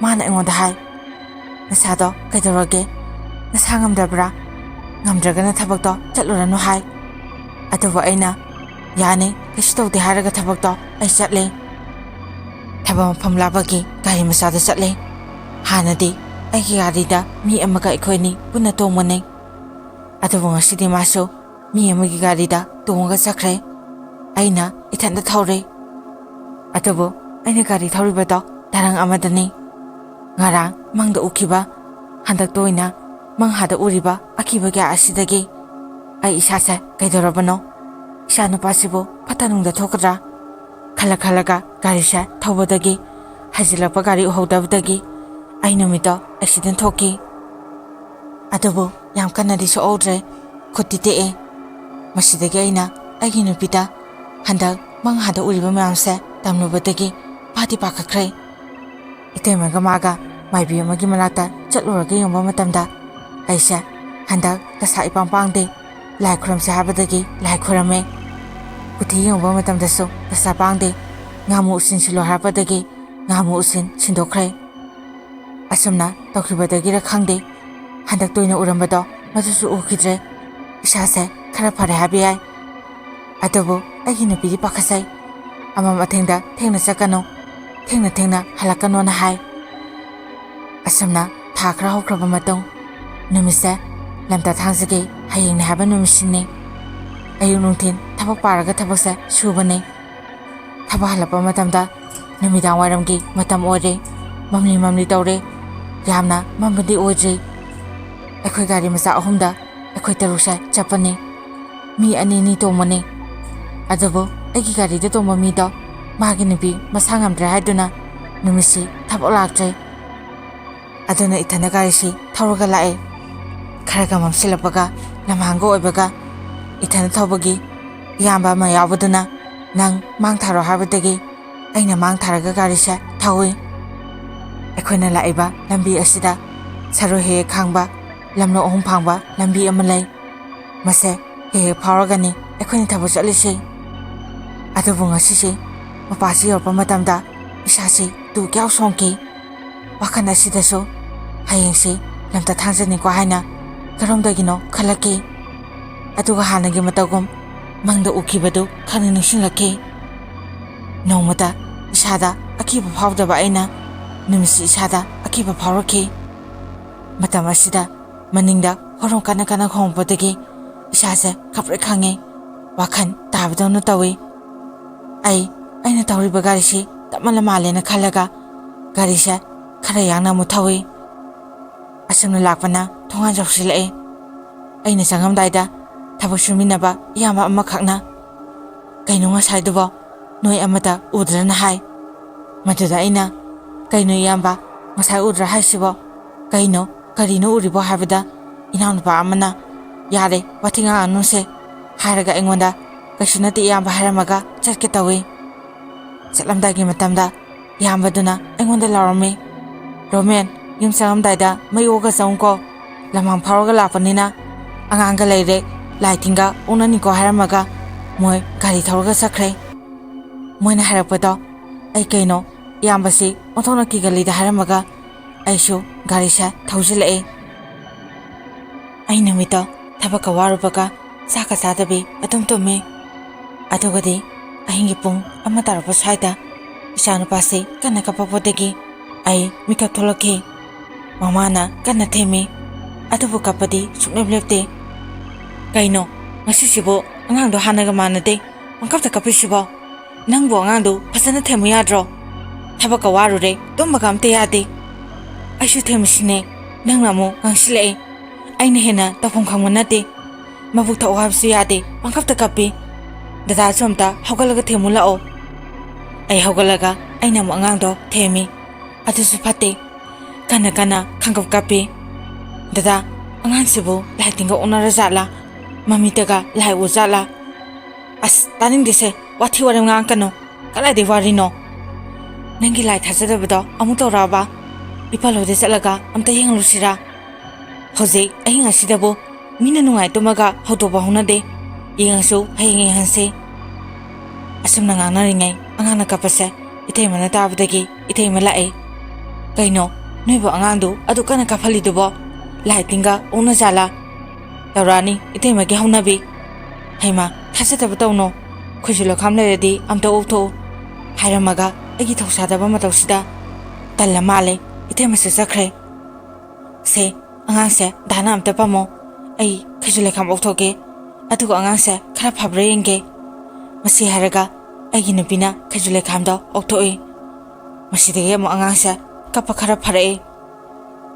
ꯃꯥꯅ ꯑꯩꯉꯣꯟꯗ ꯍꯥꯏ, ꯅꯁꯥꯗꯣ ꯀꯩꯗꯧꯔꯒꯦ? ꯅꯁꯥ ꯉꯝꯗꯕ꯭ꯔꯥ? ꯉꯝꯗ꯭ꯔꯒꯅ ꯊꯕꯛꯇꯣ ꯆꯠꯂꯨꯔꯅꯨ ꯍꯥꯏ꯫ ꯑꯗꯨꯕꯨ ꯑꯩꯅ ꯌꯥꯅꯤ, ꯀꯩꯁꯨ ꯇꯧꯗꯦ ꯍꯥꯏꯔꯒ ꯊꯕꯛꯇꯣ ꯑꯩ ꯆꯠꯂꯦ꯫ ꯊꯕꯛ ꯃꯐꯝ ꯂꯥꯞꯄꯒꯤ ꯒꯥꯔꯤ ꯃꯆꯥꯗ ꯆꯠꯂꯦ꯫ ꯍꯥꯟꯅꯗꯤ ꯑꯩꯒꯤ ꯒꯥꯔꯤꯗ ꯃꯤ ꯑꯃꯒ ꯑꯩꯈꯣꯏꯅꯤ ꯄꯨꯟꯅ ꯇꯣꯡꯕꯅꯤ꯫ ꯑꯗꯨꯕꯨ ꯉꯁꯤꯗꯤ ꯃꯥꯁꯨ ꯃꯤ ꯑꯃꯒꯤ ꯒꯥꯔꯤꯗ ꯇꯣꯡꯉꯒ ꯆꯠꯈ꯭ꯔꯦ꯫ ꯑꯩꯅ ꯏꯊꯟꯇ ꯊꯧꯔꯦ꯫ ꯑꯗꯨꯕꯨ ꯑꯩꯅ ꯒꯥꯔꯤ ꯊꯧꯔꯤꯕꯗꯣ ꯇꯔꯪ ꯑꯃꯗꯅꯤ꯫ ꯉꯔꯥꯡ ꯃꯪꯗ ꯎꯈꯤꯕ, ꯍꯟꯗꯛꯇ ꯑꯣꯏꯅ ꯃꯪꯍꯥꯗ ꯎꯔꯤꯕ ꯑꯀꯤꯕ ꯀꯌꯥ ꯑꯁꯤꯗꯒꯤ ꯑꯩ ꯏꯁꯥꯁꯦ ꯀꯩꯗꯧꯔꯕꯅꯣ? ꯏꯆꯥ ꯅꯨꯄꯥꯁꯤꯕꯨ ꯐꯠꯇ ꯅꯨꯡꯗ ꯊꯣꯛꯀꯗ꯭ꯔꯥ? ꯈꯜꯂꯒ ꯒꯥꯔꯤꯁꯦ ꯊꯧꯕꯗꯒꯤ ꯍꯩꯖꯤꯜꯂꯛꯄ ꯒꯥꯔꯤ ꯎꯍꯧꯗꯕꯗꯒꯤ ꯑꯩ ꯅꯨꯃꯤꯠꯇꯣ ꯑꯦꯛꯁꯤꯗꯦꯟ ꯊꯣꯛꯈꯤ꯫ ꯑꯗꯨꯕꯨ ꯌꯥꯝ ꯀꯟꯅꯗꯤ ꯁꯣꯛꯍꯧꯗ꯭ꯔꯦ, ꯈꯨꯠꯇꯤ ꯇꯦꯛꯑꯦ꯫ ꯃꯁꯤꯗꯒꯤ ꯑꯩꯅ ꯑꯩꯒꯤ ꯅꯨꯄꯤꯗ ꯍꯟꯗꯛ ꯃꯪꯍꯥꯗ ꯎꯔꯤꯕ ꯃꯌꯥꯝꯁꯦ ꯇꯝꯂꯨꯕꯗꯒꯤ ꯃꯥꯗꯤ ꯄꯥꯈꯠꯈ꯭ꯔꯦ꯫ ꯏꯇꯩꯃꯒ ꯃꯥꯒ ꯃꯥꯏꯕꯤ ꯑꯃꯒꯤ ꯃꯅꯥꯛꯇ ꯆꯠꯂꯨꯔꯒ ꯌꯦꯡꯕ ꯃꯇꯝꯗ ꯑꯩꯁꯦ ꯍꯟꯗꯛ ꯗꯁꯥ ꯏꯄꯥꯡ ꯄꯥꯡꯗꯦ, ꯂꯥꯏ ꯈꯨꯔꯝꯁꯦ ꯍꯥꯏꯕꯗꯒꯤ ꯂꯥꯏ ꯈꯨꯔꯝꯃꯦ꯫ ꯀꯨꯊꯤ ꯌꯦꯡꯕ ꯃꯇꯝꯗꯁꯨ ꯗꯁꯥ ꯄꯥꯡꯗꯦ, ꯉꯥꯃꯨ ꯎꯁꯤꯟ ꯁꯤꯜꯂꯣ ꯍꯥꯏꯔꯛꯄꯗꯒꯤ ꯉꯥꯃꯨ ꯎꯁꯤꯟ ꯁꯤꯟꯗꯣꯛꯈ꯭ꯔꯦ꯫ ꯑꯁꯨꯝꯅ ꯇꯧꯈꯤꯕꯗꯒꯤꯔ ꯈꯪꯗꯦ, ꯍꯟꯗꯛ ꯇꯣꯏꯅ ꯎꯔꯝꯕꯗꯣ ꯃꯗꯨꯁꯨ ꯎꯈꯤꯗ꯭ꯔꯦ ꯏꯁꯥꯁꯦ ꯈꯔ ꯐꯔꯦ ꯍꯥꯏꯕ ꯌꯥꯏ ꯑꯗꯨꯕꯨ ꯑꯩꯒꯤ ꯅꯨꯄꯤꯗꯤ ꯄꯥꯈꯠꯆꯩ ꯑꯃꯝ ꯑꯊꯦꯡꯗ ꯊꯦꯡꯅ ꯆꯠꯀꯅꯨ ꯊꯦꯡꯅ ꯍꯜꯂꯛꯀꯅꯣꯅ ꯍꯥꯏ ꯑꯁꯨꯝꯅ ꯊꯥ ꯈꯔ ꯍꯧꯈ꯭ꯔꯕ ꯃꯇꯨꯡ ꯅꯨꯃꯤꯠꯁꯦ ꯂꯝꯇꯥ ꯊꯥꯡꯖꯒꯤ ꯍꯌꯦꯡꯅꯦ ꯍꯥꯏꯕ ꯅꯨꯃꯤꯠꯁꯤꯡꯅꯤ ꯑꯌꯨꯛ ꯅꯨꯡꯊꯤꯟ ꯊꯕꯛ ꯄꯥꯔꯒ ꯊꯕꯛꯁꯦ ꯁꯨꯕꯅꯤ ꯊꯕꯛ ꯍꯜꯂꯛꯄ ꯃꯇꯝꯗ ꯅꯨꯃꯤꯗꯥꯡ ꯋꯥꯏꯔꯝꯒꯤ ꯃꯇꯝ ꯑꯣꯏꯔꯦ ꯃꯝꯂꯤ ꯇꯧꯔꯦ ꯌꯥꯝꯅ ꯃꯝꯕꯗꯤ ꯑꯣꯏꯗ꯭ꯔꯤ ꯑꯩꯈꯣꯏ ꯒꯥꯔꯤ ꯃꯆꯥ ꯑꯍꯨꯝꯗ ꯑꯩꯈꯣꯏ ꯇꯔꯨꯛꯁꯦ ꯆꯠꯄꯅꯤ ꯃꯤ ꯑꯅꯤ ꯇꯣꯡꯕꯅꯤ ꯑꯗꯨꯕꯨ ꯑꯩꯒꯤ ꯒꯥꯔꯤꯗ ꯇꯣꯡꯕ ꯃꯤꯗꯣ ꯃꯥꯒꯤ ꯅꯨꯄꯤ ꯃꯁꯥ ꯉꯝꯗ꯭ꯔꯦ ꯍꯥꯏꯗꯨꯅ ꯅꯨꯃꯤꯠꯁꯤ ꯊꯕꯛ ꯂꯥꯛꯇ꯭ꯔꯦ ꯑꯗꯨꯅ ꯏꯊꯟꯗ ꯒꯥꯔꯤꯁꯤ ꯊꯧꯔꯒ ꯂꯥꯛꯑꯦ ꯈꯔꯒ ꯃꯝꯁꯤꯜꯂꯛꯄꯒ ꯂꯝꯍꯥꯡꯒ ꯑꯣꯏꯕꯒ ꯏꯊꯟꯗ ꯊꯧꯕꯒꯤ ꯏꯌꯥꯝꯕ ꯑꯃ ꯌꯥꯎꯕꯗꯨꯅ ꯅꯪ ꯃꯥꯡ ꯊꯥꯔꯣ ꯍꯥꯏꯕꯗꯒꯤ ꯑꯩꯅ ꯃꯥꯡ ꯊꯥꯔꯒ ꯒꯥꯔꯤꯁꯦ ꯊꯧꯏ ꯑꯩꯈꯣꯏꯅ ꯂꯥꯛꯏꯕ ꯂꯝꯕꯤ ꯑꯁꯤꯗ ꯁꯔꯣꯏ ꯍꯦꯛ ꯈꯥꯡꯕ ꯂꯝꯂꯣꯛ ꯑꯍꯨꯝ ꯐꯥꯡꯕ ꯂꯝꯕꯤ ꯑꯃ ꯂꯩ ꯃꯁꯦ ꯍꯦꯛ ꯐꯥꯎꯔꯒꯅꯤ ꯑꯩꯈꯣꯏꯅ ꯊꯕꯛ ꯆꯠꯂꯤꯁꯤ ꯑꯗꯨꯕꯨ ꯉꯁꯤꯁꯤ ꯃꯄꯥꯁꯤ ꯌꯧꯔꯛꯄ ꯃꯇꯝꯗ ꯏꯁꯥꯁꯤ ꯇꯨ ꯀꯌꯥꯎ ꯁꯣꯡꯈꯤ ꯋꯥꯈꯜ ꯑꯁꯤꯗꯁꯨ ꯍꯌꯦꯡꯁꯤ ꯂꯝꯇꯥ ꯊꯥꯡꯖꯅꯤꯀꯣ ꯍꯥꯏꯅ ꯀꯔꯣꯝꯗꯒꯤꯅꯣ ꯈꯜꯂꯛꯈꯤ ꯑꯗꯨꯒ ꯍꯥꯟꯅꯒꯤ ꯃꯇꯧꯒꯨꯝ ꯃꯪꯗ ꯎꯈꯤꯕꯗꯨ ꯈꯪꯅ ꯅꯤꯡꯁꯤꯡꯂꯛꯈꯤ ꯅꯣꯡꯃꯗ ꯏꯁꯥꯗ ꯑꯀꯤꯕ ꯐꯥꯎꯗꯕ ꯑꯩꯅ ꯅꯨꯃꯤꯠꯁꯤ ꯏꯁꯥꯗ ꯑꯀꯤꯕ ꯐꯥꯎꯔꯛꯈꯤ ꯃꯇꯝ ꯑꯁꯤꯗ ꯃꯅꯤꯡꯗ ꯍꯣꯔꯣꯟ ꯀꯟꯅ ꯈꯣꯡꯉꯛꯄꯗꯒꯤ ꯏꯁꯥꯁꯦ ꯈꯞꯔꯦꯛ ꯈꯪꯉꯤ ꯋꯥꯈꯜ ꯇꯥꯕꯗꯧꯅ ꯇꯧꯏ ꯑꯩꯅ ꯊꯧꯔꯤꯕ ꯒꯥꯔꯤꯁꯤ ꯇꯞꯃꯜꯂ ꯃꯥꯜꯂꯦꯅ ꯈꯜꯂꯒ ꯒꯥꯔꯤꯁꯦ ꯈꯔ ꯌꯥꯡꯅ ꯑꯃꯨꯛ ꯊꯧꯏ ꯑꯁꯨꯝꯅ ꯂꯥꯛꯄꯅ ꯊꯣꯡꯒꯥꯟ ꯌꯧꯁꯤꯜꯂꯛꯑꯦ ꯑꯩꯅ ꯆꯪꯉꯝꯗꯥꯏꯗ ꯊꯕꯛ ꯁꯨꯃꯤꯟꯅꯕ ꯏꯌꯥꯝꯕ ꯑꯃꯈꯛꯅ ꯀꯩꯅꯣ ꯉꯁꯥꯏꯗꯨꯕꯣ ꯅꯣꯏ ꯑꯃꯇ ꯎꯗ꯭ꯔꯅ ꯍꯥꯏ ꯃꯗꯨꯗ ꯑꯩꯅ ꯀꯩꯅꯣ ꯏꯌꯥꯝꯕ ꯉꯁꯥꯏ ꯎꯗ꯭ꯔꯥ ꯍꯥꯏꯁꯤꯕꯣ ꯀꯔꯤꯅꯣ ꯎꯔꯤꯕꯣ ꯍꯥꯏꯕꯗ ꯏꯅꯥꯎꯅꯨꯄꯥ ꯑꯃꯅ ꯌꯥꯔꯦ ꯋꯥꯊꯤ ꯉꯥꯡꯉꯅꯨꯁꯦ ꯍꯥꯏꯔꯒ ꯑꯩꯉꯣꯟꯗ ꯀꯩꯁꯨ ꯅꯠꯇꯦ ꯏꯌꯥꯝꯕ ꯍꯥꯏꯔꯝꯃꯒ ꯆꯠꯀꯦ ꯇꯧꯏ ꯆꯠꯂꯝꯗꯥꯏꯒꯤ ꯃꯇꯝꯗ ꯏꯌꯥꯝꯕꯗꯨꯅ ꯑꯩꯉꯣꯟꯗ ꯂꯥꯎꯔꯝꯃꯤ ꯔꯣꯃꯦꯟ ꯌꯨꯝ ꯆꯪꯉꯝꯗꯥꯏꯗ ꯃꯩ ꯑꯣꯛꯒ ꯆꯪꯉꯨꯀꯣ ꯂꯝꯍꯥꯡ ꯐꯥꯎꯔꯒ ꯂꯥꯛꯄꯅꯤꯅ ꯑꯉꯥꯡꯒ ꯂꯩꯔꯦ ꯂꯥꯏ ꯇꯤꯟꯒ ꯑꯣꯛꯅꯅꯤꯀꯣ ꯍꯥꯏꯔꯝꯃꯒ ꯃꯣꯏ ꯒꯥꯔꯤ ꯊꯧꯔꯒ ꯆꯠꯈ꯭ꯔꯦ ꯃꯣꯏꯅ ꯍꯥꯏꯔꯛꯄꯗꯣ ꯑꯩ ꯀꯩꯅꯣ ꯏꯌꯥꯝꯕꯁꯤ ꯑꯣꯟꯊꯣꯛꯅ ꯀꯤꯒꯜꯂꯤꯗ ꯍꯥꯏꯔꯝꯃꯒ ꯑꯩꯁꯨ ꯒꯥꯔꯤꯁꯦ ꯊꯧꯖꯤꯜꯂꯛꯑꯦ ꯑꯩ ꯅꯨꯃꯤꯠꯇꯣ ꯊꯕꯛꯀ ꯋꯥꯔꯨꯕꯒ ꯆꯥꯛꯀ ꯆꯥꯗꯕꯤ ꯑꯗꯨꯝ ꯇꯨꯝꯃꯤ ꯑꯗꯨꯒꯗꯤ ꯑꯍꯤꯡꯒꯤ ꯄꯨꯡ 1 ꯇꯥꯔꯛꯄ ꯁ꯭ꯋꯥꯏꯗ ꯏꯆꯥꯅꯨꯄꯥꯁꯤ ꯀꯟꯅ ꯀꯞꯄꯛꯄꯗꯒꯤ ꯑꯩ ꯃꯤꯀꯞ ꯊꯣꯛꯂꯛꯈꯤ ꯃꯃꯥꯅ ꯀꯟꯅ ꯊꯦꯝꯃꯤ ꯑꯗꯨꯕꯨ ꯀꯞꯄꯗꯤ ꯁꯨꯡꯂꯦꯞ ꯂꯦꯞꯇꯦ ꯀꯩꯅꯣ ꯉꯁꯤꯁꯤꯕꯨ ꯑꯉꯥꯡꯗꯣ ꯍꯥꯟꯅꯒ ꯃꯥꯟꯅꯗꯦ ꯄꯪꯀꯞꯇ ꯀꯞꯄꯤꯁꯤꯕꯣ ꯅꯪꯕꯨ ꯑꯉꯥꯡꯗꯨ ꯐꯖꯅ ꯊꯦꯝꯃꯨ ꯌꯥꯗ꯭ꯔꯣ ꯊꯕꯛꯀ ꯋꯥꯔꯨꯔꯦ ꯇꯨꯝꯕꯒ ꯑꯝꯇ ꯌꯥꯗꯦ ꯑꯩꯁꯨ ꯊꯦꯝꯃꯤꯁꯤꯅꯦ ꯅꯪꯅ ꯑꯃꯨꯛ ꯉꯥꯡꯁꯤꯜꯂꯛꯑꯦ ꯑꯩꯅ ꯍꯦꯟꯅ ꯇꯧꯐꯝ ꯈꯪꯕ ꯅꯠꯇꯦ ꯃꯕꯨꯛ ꯊꯛꯑꯣ ꯍꯥꯏꯕꯁꯨ ꯌꯥꯗꯦ ꯄꯪꯀꯞꯇ ꯀꯞꯄꯤ ꯗꯗꯥꯁꯨ ꯑꯝꯇ ꯍꯧꯒꯠꯂꯒ ꯊꯦꯝꯃꯨ ꯂꯥꯛꯑꯣ ꯑꯩ ꯍꯧꯒꯠꯂꯒ ꯑꯩꯅ ꯑꯃꯨꯛ ꯑꯉꯥꯡꯗꯣ ꯊꯦꯝꯃꯤ ꯑꯗꯨꯁꯨ ꯐꯠꯇꯦ ꯀꯟꯅ ꯈꯪꯀꯞ ꯀꯞꯄꯤ ꯗꯗꯥ ꯑꯉꯥꯡꯁꯤꯕꯨ ꯂꯥꯏ ꯇꯤꯟꯒ ꯑꯣꯟꯅꯔ ꯖꯥꯠꯂꯥ ꯃꯃꯤꯠꯇꯒ ꯂꯥꯏ ꯎ ꯖꯥꯠꯂꯥ ꯑꯁ ꯇꯥꯅꯤꯡꯗꯦꯁꯦ ꯋꯥꯊꯤ ꯋꯥꯔꯦꯝ ꯉꯥꯡꯀꯅꯣ ꯀꯗꯥꯏꯗꯩ ꯋꯥꯔꯤꯅꯣ ꯅꯪꯒꯤ ꯂꯥꯏ ꯊꯥꯖꯗꯕꯗꯣ ꯑꯃꯨꯛ ꯇꯧꯔꯛꯑꯕ ꯏꯄꯥꯜꯍꯣꯏꯗ ꯆꯠꯂꯒ ꯑꯝꯇ ꯌꯦꯡꯂꯨꯁꯤꯔꯥ ꯍꯧꯖꯤꯛ ꯑꯍꯤꯡ ꯑꯁꯤꯗꯕꯨ ꯃꯤꯅ ꯅꯨꯡꯉꯥꯏ ꯇꯨꯝꯃꯒ ꯍꯧꯗꯣꯛꯄ ꯍꯧꯅꯗꯦ ꯌꯦꯡꯉꯁꯨ ꯍꯌꯦꯡ ꯌꯦꯡꯍꯟꯁꯤ ꯑꯁꯨꯝꯅ ꯉꯥꯡꯅꯔꯤꯉꯩ ꯑꯉꯥꯡꯅ ꯀꯞꯄꯁꯦ ꯏꯇꯩꯃꯅ ꯇꯥꯕꯗꯒꯤ ꯏꯇꯩꯃ ꯂꯥꯛꯑꯦ ꯀꯩꯅꯣ ꯅꯣꯏꯕꯨ ꯑꯉꯥꯡꯗꯨ ꯑꯗꯨ ꯀꯟꯅ ꯀꯞꯍꯜꯂꯤꯗꯨꯕꯣ ꯂꯥꯏ ꯇꯤꯟꯒ ꯑꯣꯛꯅ ꯖꯥꯠꯂꯥ ꯇꯧꯔꯛꯑꯅꯤ ꯏꯇꯩꯃꯒꯤ ꯍꯧꯅꯕꯤ ꯍꯩꯃꯥ ꯊꯥꯖꯗꯕ ꯇꯧꯅꯣ ꯈꯨꯖꯨ ꯂꯧꯈꯥꯝ ꯂꯩꯔꯗꯤ ꯑꯝꯇ ꯑꯣꯛꯊꯣꯛꯎ ꯍꯥꯏꯔꯝꯃꯒ ꯑꯩꯒꯤ ꯊꯧꯁꯥꯗꯕ ꯃꯇꯧꯁꯤꯗ ꯇꯜꯂ ꯃꯥꯜꯂꯦ ꯏꯇꯩꯃꯁꯨ ꯆꯠꯈ꯭ꯔꯦ ꯁꯦ ꯑꯉꯥꯡꯁꯦ ꯗꯥꯅ ꯑꯝꯇ ꯄꯝꯃꯣ ꯑꯩ ꯈꯩꯖꯨ ꯂꯩꯈꯥꯝ ꯑꯣꯛꯊꯣꯛꯀꯦ ꯑꯗꯨꯒ ꯑꯉꯥꯡꯁꯦ ꯈꯔ ꯐꯕ꯭ꯔꯥ ꯌꯦꯡꯒꯦ ꯃꯁꯤ ꯍꯥꯏꯔꯒ ꯑꯩꯒꯤ ꯅꯨꯄꯤꯅ ꯈꯩꯖꯨ ꯂꯩꯈꯥꯝꯗꯣ ꯑꯣꯛꯊꯣꯛꯏ ꯃꯁꯤꯗꯒꯤ ꯑꯃꯨꯛ ꯑꯉꯥꯡꯁꯦ ꯀꯞꯄ ꯈꯔ ꯐꯔꯛꯏ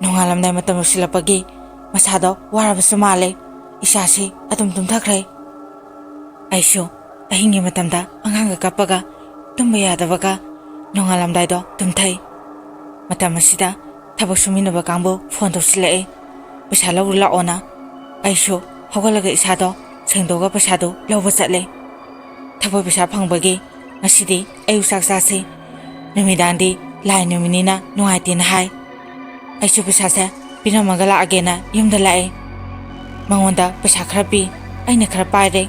ꯅꯣꯡꯉꯥꯜꯂꯝꯗꯥꯏ ꯃꯇꯝ ꯌꯧꯁꯤꯜꯂꯛꯄꯒꯤ ꯃꯁꯥꯗꯣ ꯋꯥꯔꯕꯁꯨ ꯃꯥꯜꯂꯦ ꯏꯁꯥꯁꯤ ꯑꯗꯨꯝ ꯇꯨꯝꯊꯈ꯭ꯔꯦ ꯑꯩꯁꯨ ꯑꯍꯤꯡꯒꯤ ꯃꯇꯝꯗ ꯑꯉꯥꯡꯒ ꯀꯞꯄꯒ ꯇꯨꯝꯕ ꯌꯥꯗꯕꯒ ꯅꯣꯡꯉꯥꯜꯂꯝꯗꯥꯏꯗꯣ ꯇꯨꯝꯊꯩ ꯃꯇꯝ ꯑꯁꯤꯗ ꯊꯕꯛ ꯁꯨꯃꯤꯟꯅꯕ ꯀꯥꯡꯕꯨ ꯐꯣꯟ ꯇꯧꯁꯤꯜꯂꯛꯑꯦ ꯄꯩꯁꯥ ꯂꯧꯔꯨ ꯂꯥꯛꯑꯣꯅ ꯑꯩꯁꯨ ꯍꯧꯒꯠꯂꯒ ꯏꯁꯥꯗꯣ ꯁꯦꯡꯗꯣꯛꯑꯒ ꯄꯩꯁꯥꯗꯨ ꯂꯧꯕ ꯆꯠꯂꯦ ꯊꯕꯛ ꯄꯩꯁꯥ ꯐꯪꯕꯒꯤ ꯉꯁꯤꯗꯤ ꯑꯌꯨꯛ ꯆꯥꯛ ꯆꯥꯁꯤ ꯅꯨꯃꯤꯗꯥꯡꯗꯤ ꯂꯥꯏ ꯅꯨꯃꯤꯠꯅꯤꯅ ꯅꯨꯡꯉꯥꯏꯇꯦꯅ ꯍꯥꯏ ꯑꯩꯁꯨ ꯄꯩꯁꯥꯁꯦ ꯄꯤꯔꯝꯃꯒ ꯂꯥꯛꯑꯒꯦꯅ ꯌꯨꯝꯗ ꯂꯥꯛꯑꯦ ꯃꯉꯣꯟꯗ ꯄꯩꯁꯥ ꯈꯔ ꯄꯤ ꯑꯩꯅ ꯈꯔ ꯄꯥꯏꯔꯦ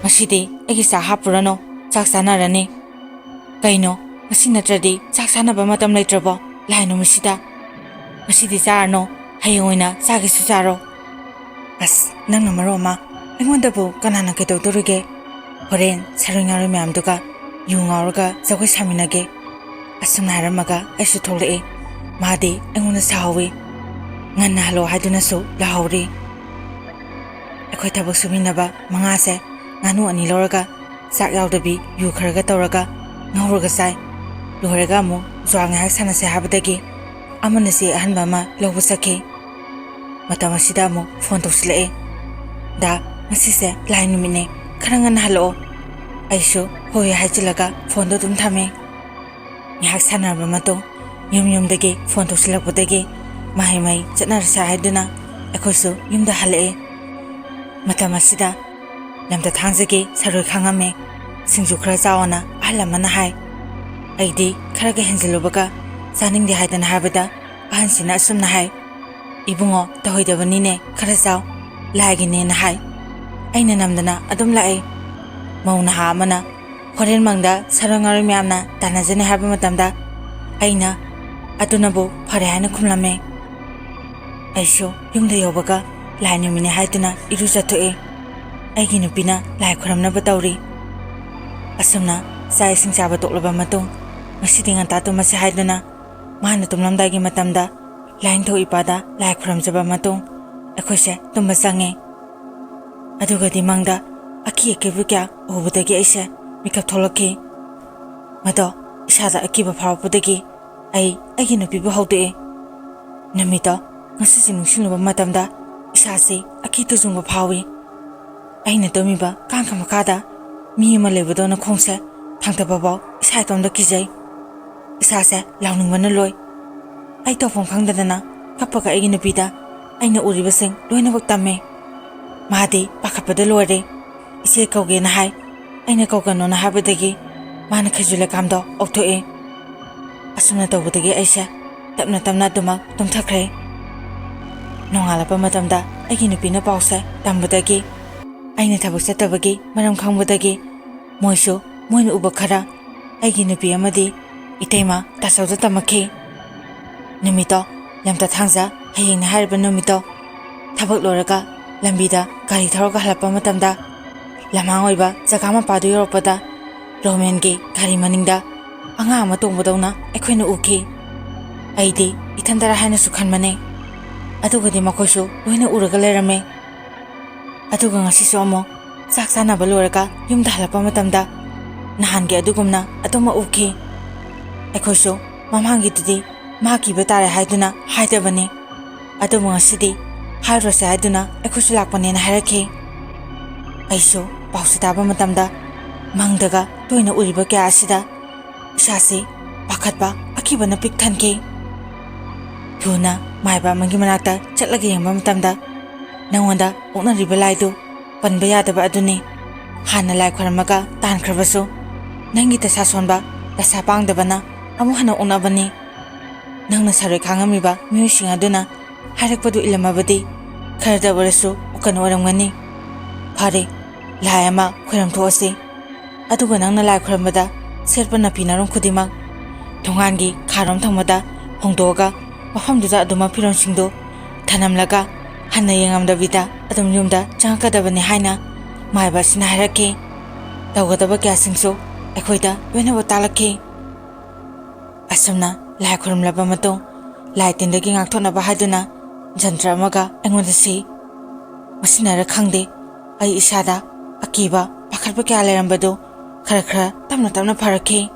ꯉꯁꯤꯗꯤ ꯑꯩꯒꯤ ꯆꯥꯛ ꯍꯥꯞꯄꯨꯔꯅꯣ ꯆꯥꯛ ꯆꯥꯅꯔꯅꯤ ꯀꯩꯅꯣ ꯉꯁꯤ ꯅꯠꯇ꯭ꯔꯗꯤ ꯆꯥꯛ ꯆꯥꯅꯕ ꯃꯇꯝ ꯂꯩꯇ꯭ꯔꯕꯣ ꯂꯥꯏ ꯅꯨꯃꯤꯠꯁꯤꯗ ꯉꯁꯤꯗꯤ ꯆꯥꯔꯅꯣ ꯍꯌꯦꯡ ꯑꯣꯏꯅ ꯆꯥꯒꯦꯁꯨ ꯆꯥꯔꯣ ꯑꯁ ꯅꯪꯅ ꯃꯔꯣ ꯑꯃ ꯑꯩꯉꯣꯟꯗꯕꯨ ꯀꯅꯥꯅ ꯀꯩꯗꯧꯗꯣꯔꯤꯒꯦ? ꯍꯣꯔꯦꯟ ꯁꯥꯔꯣꯏ ꯉꯥꯔꯣꯏ ꯃꯌꯥꯝꯗꯨꯒ ꯌꯨ ꯉꯥꯎꯔꯒ ꯖꯒꯣꯏ ꯁꯥꯃꯤꯟꯅꯒꯦ꯫ ꯑꯁꯨꯝꯅ ꯍꯥꯏꯔꯝꯃꯒ ꯑꯩꯁꯨ ꯊꯣꯛꯂꯛꯏ꯫ ꯃꯥꯗꯤ ꯑꯩꯉꯣꯟꯗ ꯁꯥꯍꯧꯋꯤ꯫ ꯉꯟꯅ ꯍꯜꯂꯣ ꯍꯥꯏꯗꯨꯅꯁꯨ ꯂꯥꯍꯧꯔꯤ꯫ ꯑꯩꯈꯣꯏ ꯊꯕꯛ ꯁꯨꯃꯤꯟꯅꯕ ꯃꯉꯥꯁꯦ ꯉꯥꯅꯨ 2 ꯂꯧꯔꯒ ꯆꯥꯛ ꯌꯥꯎꯗꯕꯤ ꯌꯨ ꯈꯔꯒ ꯇꯧꯔꯒ ꯉꯧꯔꯒ ꯆꯥꯏ꯫ ꯂꯣꯏꯔꯒ ꯑꯃꯨꯛ ꯖ꯭ꯋꯥꯔ ꯉꯥꯏꯍꯥꯛ ꯁꯥꯟꯅꯁꯦ ꯍꯥꯏꯕꯗꯒꯤ ꯑꯃꯅ ꯆꯦ ꯑꯍꯟꯕ ꯑꯃ ꯂꯧꯕ ꯆꯠꯈꯤ꯫ ꯃꯇꯝ ꯑꯁꯤꯗ ꯑꯃꯨꯛ ꯐꯣꯟ ꯇꯧꯁꯤꯜꯂꯛꯑꯦ꯫ ꯗꯥ ꯉꯁꯤꯁꯦ ꯂꯥꯏ ꯅꯨꯃꯤꯠꯅꯦ, ꯈꯔ ꯉꯟꯅ ꯍꯜꯂꯛꯑꯣ꯫ ꯑꯩꯁꯨ ꯍꯣꯏ ꯍꯥꯏꯖꯤꯜꯂꯒ ꯐꯣꯟꯗꯣ ꯑꯗꯨꯝ ꯊꯝꯃꯦ꯫ ꯉꯥꯏꯍꯥꯛ ꯁꯥꯟꯅꯔꯕ ꯃꯇꯨꯡ ꯌꯨꯝꯗꯒꯤ ꯐꯣꯟ ꯇꯧꯁꯤꯜꯂꯛꯄꯗꯒꯤ ꯃꯍꯩ ꯆꯠꯅꯔꯁꯦ ꯍꯥꯏꯗꯨꯅ ꯑꯩꯈꯣꯏꯁꯨ ꯌꯨꯝꯗ ꯍꯜꯂꯛꯑꯦ꯫ ꯃꯇꯝ ꯑꯁꯤꯗ ꯂꯝꯇꯊꯥꯡꯖꯒꯤ ꯁꯔꯣꯏ ꯈꯪꯉꯝꯃꯦ꯫ ꯁꯤꯡꯖꯨ ꯈꯔ ꯆꯥꯎꯑꯣꯅ ꯑꯍꯜ ꯑꯃꯅ ꯍꯥꯏ꯫ ꯑꯩꯗꯤ ꯈꯔꯒ ꯍꯦꯟꯖꯤꯜꯂꯨꯕꯒ ꯆꯥꯅꯤꯡꯗꯦ ꯍꯥꯏꯗꯅ ꯍꯥꯏꯕꯗ ꯑꯍꯟꯁꯤꯅ ꯑꯁꯨꯝꯅ ꯍꯥꯏ, ꯏꯕꯨꯡꯉꯣ ꯇꯧꯍꯩꯗꯕꯅꯤꯅꯦ, ꯈꯔ ꯆꯥꯎ, ꯂꯥꯏꯒꯤꯅꯦꯅ ꯍꯥꯏ꯫ ꯑꯩꯅ ꯅꯝꯗꯅ ꯑꯗꯨꯝ ꯂꯥꯛꯑꯦ꯫ ꯃꯧ ꯅꯍꯥ ꯑꯃꯅ ꯍꯣꯔꯦꯟ ꯃꯪꯗ ꯁꯥꯔꯣꯏ ꯉꯥꯔꯣꯏ ꯃꯌꯥꯝꯅ ꯇꯥꯟꯅꯖꯅꯤ ꯍꯥꯏꯕ ꯃꯇꯝꯗ ꯑꯩꯅ ꯑꯗꯨꯅꯕꯨ ꯐꯔꯦ ꯍꯥꯏꯅ ꯈꯨꯝꯂꯝꯃꯦ꯫ ꯑꯩꯁꯨ ꯌꯨꯝꯗ ꯌꯧꯕꯒ ꯂꯥꯏ ꯅꯨꯃꯤꯠꯅꯦ ꯍꯥꯏꯗꯨꯅ ꯏꯔꯨꯖꯊꯣꯛꯑꯦ꯫ ꯑꯩꯒꯤ ꯅꯨꯄꯤꯅ ꯂꯥꯏ ꯈꯨꯔꯝꯅꯕ ꯇꯧꯔꯤ꯫ ꯑꯁꯨꯝꯅ ꯆꯥꯛ ꯏꯁꯤꯡ ꯆꯥꯕ ꯇꯣꯛꯂꯕ ꯃꯇꯨꯡ ꯉꯁꯤꯗꯤ ꯉꯟꯇꯥ ꯇꯨꯝꯃꯁꯦ ꯍꯥꯏꯗꯨꯅ ꯃꯥꯅ ꯇꯨꯝꯂꯝꯗꯥꯏꯒꯤ ꯃꯇꯝꯗ ꯂꯥꯏꯅꯤꯡꯊꯧ ꯏꯄꯥꯗ ꯂꯥꯏ ꯈꯨꯔꯝꯖꯕ ꯃꯇꯨꯡ ꯑꯩꯈꯣꯏꯁꯦ ꯇꯨꯝꯕ ꯆꯪꯉꯦ꯫ ꯑꯗꯨꯒꯗꯤ ꯃꯪꯗ ꯑꯀꯤ ꯑꯀꯤꯕ ꯀꯌꯥ ꯎꯕꯗꯒꯤ ꯑꯩꯁꯦ ꯃꯤꯀꯞ ꯊꯣꯛꯂꯛꯈꯤ꯫ ꯃꯗꯣ ꯏꯁꯥꯗ ꯑꯀꯤꯕ ꯐꯥꯎꯔꯛꯄꯗꯒꯤ ꯑꯩꯒꯤ ꯅꯨꯄꯤꯕꯨ ꯍꯧꯗꯣꯛꯑꯦ꯫ ꯅꯨꯃꯤꯠꯇꯣ ꯉꯁꯤꯁꯤ ꯅꯤꯡꯁꯤꯡꯂꯨꯕ ꯃꯇꯝꯗ ꯏꯁꯥꯁꯤ ꯑꯀꯤ ꯇꯨꯖꯨꯡꯕ ꯐꯥꯎꯏ꯫ ꯑꯩꯅ ꯇꯨꯝꯃꯤꯕ ꯀꯥꯡꯈ ꯃꯈꯥꯗ ꯃꯤ ꯑꯃ ꯂꯩꯕꯗꯧꯅ ꯈꯣꯡꯁꯦ ꯊꯥꯡꯊꯕꯐꯥꯎ ꯏꯁꯥ ꯏꯇꯣꯝꯇ ꯀꯤꯖꯩ꯫ ꯏꯁꯥꯁꯦ ꯂꯥꯎꯅꯤꯡꯕꯅ ꯂꯣꯏ꯫ ꯑꯩ ꯇꯧꯐꯝ ꯈꯪꯗꯗꯅ ꯀꯞꯄꯒ ꯑꯩꯒꯤ ꯅꯨꯄꯤꯗ ꯑꯩꯅ ꯎꯔꯤꯕꯁꯤꯡ ꯂꯣꯏꯅꯃꯛ ꯇꯝꯃꯦ꯫ ꯃꯥꯗꯤ ꯄꯥꯈꯠꯄꯗ ꯂꯣꯏꯔꯦ꯫ ꯏꯆꯦ ꯀꯧꯒꯦꯅ ꯍꯥꯏ꯫ ꯑꯩꯅ ꯀꯧꯒꯅꯣꯅ ꯍꯥꯏꯕꯗꯒꯤ ꯃꯥꯅ ꯈꯩꯖꯨ ꯂꯩꯈꯥꯝꯗꯣ ꯑꯣꯛꯊꯣꯛꯑꯦ꯫ ꯑꯁꯨꯝꯅ ꯇꯧꯕꯗꯒꯤ ꯑꯩꯁꯦ ꯇꯞꯅ ꯑꯗꯨꯃꯛ ꯇꯨꯝꯊꯈ꯭ꯔꯦ꯫ ꯅꯣꯡꯉꯥꯜꯂꯛꯄ ꯃꯇꯝꯗ ꯑꯩꯒꯤ ꯅꯨꯄꯤꯅ ꯄꯥꯎꯁꯦ ꯇꯝꯕꯗꯒꯤ ꯑꯩꯅ ꯊꯕꯛ ꯆꯠꯇꯕꯒꯤ ꯃꯔꯝ ꯈꯪꯕꯗꯒꯤ ꯃꯣꯏꯅ ꯎꯕ ꯈꯔ ꯑꯩꯒꯤ ꯅꯨꯄꯤ ꯑꯃꯗꯤ ꯏꯇꯩꯃ ꯇꯥꯆꯧꯗ ꯇꯝꯃꯛꯈꯤ꯫ ꯅꯨꯃꯤꯠꯇꯣ ꯂꯝꯇꯊꯥꯡꯖ ꯍꯌꯦꯡꯅꯦ ꯍꯥꯏꯔꯤꯕ ꯅꯨꯃꯤꯠꯇꯣ ꯊꯕꯛ ꯂꯣꯏꯔꯒ ꯂꯝꯕꯤꯗ ꯒꯥꯔꯤ ꯊꯧꯔꯒ ꯍꯜꯂꯛꯄ ꯃꯇꯝꯗ ꯂꯝꯍꯥꯡ ꯑꯣꯏꯕ ꯖꯒꯥ ꯃꯄꯥꯗꯨ ꯌꯧꯔꯛꯄꯗ ꯔꯣꯃꯦꯟꯒꯤ ꯒꯥꯔꯤ ꯃꯅꯤꯡꯗ ꯑꯉꯥꯡ ꯑꯃ ꯇꯣꯡꯕꯗꯧꯅ ꯑꯩꯈꯣꯏꯅ ꯎꯈꯤ꯫ ꯑꯩꯗꯤ ꯏꯊꯟꯇꯔ ꯍꯥꯏꯅꯁꯨ ꯈꯟꯕꯅꯦ꯫ ꯑꯗꯨꯒꯗꯤ ꯃꯈꯣꯏꯁꯨ ꯂꯣꯏꯅ ꯎꯔꯒ ꯂꯩꯔꯝꯃꯦ꯫ ꯑꯗꯨꯒ ꯉꯁꯤꯁꯨ ꯑꯃꯨꯛ ꯆꯥꯛ ꯆꯥꯅꯕ ꯂꯣꯏꯔꯒ ꯌꯨꯝꯗ ꯍꯜꯂꯛꯄ ꯃꯇꯝꯗ ꯅꯍꯥꯟꯒꯤ ꯑꯗꯨꯒꯨꯝꯅ ꯑꯗꯨꯃꯛ ꯎꯈꯤ꯫ ꯑꯩꯈꯣꯏꯁꯨ ꯃꯃꯥꯡꯒꯤꯗꯨꯗꯤ ꯃꯥ ꯀꯤꯕ ꯇꯥꯔꯦ ꯍꯥꯏꯗꯨꯅ ꯍꯥꯏꯗꯕꯅꯤ꯫ ꯑꯗꯨꯕꯨ ꯉꯁꯤꯗꯤ ꯍꯥꯏꯔꯨꯔꯁꯦ ꯍꯥꯏꯗꯨꯅ ꯑꯩꯈꯣꯏꯁꯨ ꯂꯥꯛꯄꯅꯦꯅ ꯍꯥꯏꯔꯛꯈꯤ꯫ ꯑꯩꯁꯨ ꯄꯥꯎꯁꯦ ꯇꯥꯕ ꯃꯇꯝꯗ ꯃꯪꯗꯒ ꯇꯣꯏꯅ ꯎꯔꯤꯕ ꯀꯌꯥ ꯑꯁꯤꯗ ꯏꯁꯥꯁꯤ ꯄꯥꯈꯠꯄ ꯑꯀꯤꯕꯅ ꯄꯤꯛ ꯊꯟꯈꯤ꯫ ꯊꯨꯅ ꯃꯥꯏꯕ ꯑꯃꯒꯤ ꯃꯅꯥꯛꯇ ꯆꯠꯂꯒ ꯌꯦꯡꯕ ꯃꯇꯝꯗ ꯅꯉꯣꯟꯗ ꯑꯣꯛꯅꯔꯤꯕ ꯂꯥꯏꯗꯨ ꯄꯟꯕ ꯌꯥꯗꯕ ꯑꯗꯨꯅꯤ꯫ ꯍꯥꯟꯅ ꯂꯥꯏ ꯈꯨꯔꯝꯃꯒ ꯇꯥꯟꯈ꯭ꯔꯕꯁꯨ ꯅꯪꯒꯤ ꯗꯁꯥ ꯁꯣꯟꯕ, ꯗꯁꯥ ꯄꯥꯡꯗꯕꯅ ꯑꯃꯨꯛ ꯍꯟꯅ ꯑꯣꯛꯅꯕꯅꯤ꯫ ꯅꯪꯅ ꯁꯔꯣꯏ ꯈꯥꯡꯉꯝꯃꯤꯕ ꯃꯤꯑꯣꯏꯁꯤꯡ ꯑꯗꯨꯅ ꯍꯥꯏꯔꯛꯄꯗꯨ ꯏꯜꯂꯝꯃꯕꯗꯤ ꯈꯔꯗ ꯑꯣꯏꯔꯁꯨ ꯎꯀꯟ ꯑꯣꯏꯔꯝꯒꯅꯤ꯫ ꯐꯔꯦ, ꯂꯥꯏ ꯑꯃ ꯈꯨꯔꯝꯊꯣꯛꯑꯁꯤ꯫ ꯑꯗꯨꯒ ꯅꯪꯅ ꯂꯥꯏ ꯈꯨꯔꯝꯕꯗ ꯁꯦꯠꯄ ꯅꯥꯄꯤ ꯅꯔꯣꯡ ꯈꯨꯗꯤꯡꯃꯛ ꯊꯣꯡꯒꯥꯟꯒꯤ ꯈꯥꯔꯣꯝ ꯊꯪꯕꯗ ꯍꯣꯡꯗꯣꯛꯑꯒ ꯃꯐꯝꯗꯨꯗ ꯑꯗꯨꯃꯛ ꯐꯤꯔꯣꯟꯁꯤꯡꯗꯨ ꯊꯅꯝꯂꯒ ꯍꯟꯅ ꯌꯦꯡꯉꯝꯗꯕꯤꯗ ꯑꯗꯨꯝ ꯌꯨꯝꯗ ꯆꯪꯉꯛꯀꯗꯕꯅꯤ ꯍꯥꯏꯅ ꯃꯥꯏꯕ ꯑꯁꯤꯅ ꯍꯥꯏꯔꯛꯈꯤ꯫ ꯇꯧꯒꯗꯕ ꯀꯌꯥꯁꯤꯡꯁꯨ ꯑꯩꯈꯣꯏꯗ ꯂꯣꯏꯅꯃꯛ ꯇꯥꯛꯂꯛꯈꯤ꯫ ꯑꯁꯨꯝꯅ ꯂꯥꯏ ꯈꯨꯔꯨꯝꯂꯕ ꯃꯇꯨꯡ ꯂꯥꯏ ꯇꯤꯟꯗꯒꯤ ꯉꯥꯛꯊꯣꯛꯅꯕ ꯍꯥꯏꯗꯨꯅ ꯖꯟꯇ꯭ꯔ ꯑꯃꯒ ꯑꯩꯉꯣꯟꯗ ꯁꯤ꯫ ꯃꯁꯤꯅꯔ ꯈꯪꯗꯦ ꯑꯩ ꯏꯁꯥꯗ ꯑꯀꯤꯕ ꯄꯥꯈꯠꯄ ꯀꯌꯥ ꯂꯩꯔꯝꯕꯗꯨ ꯈꯔ ꯇꯞꯅ ꯐꯔꯛꯈꯤ꯫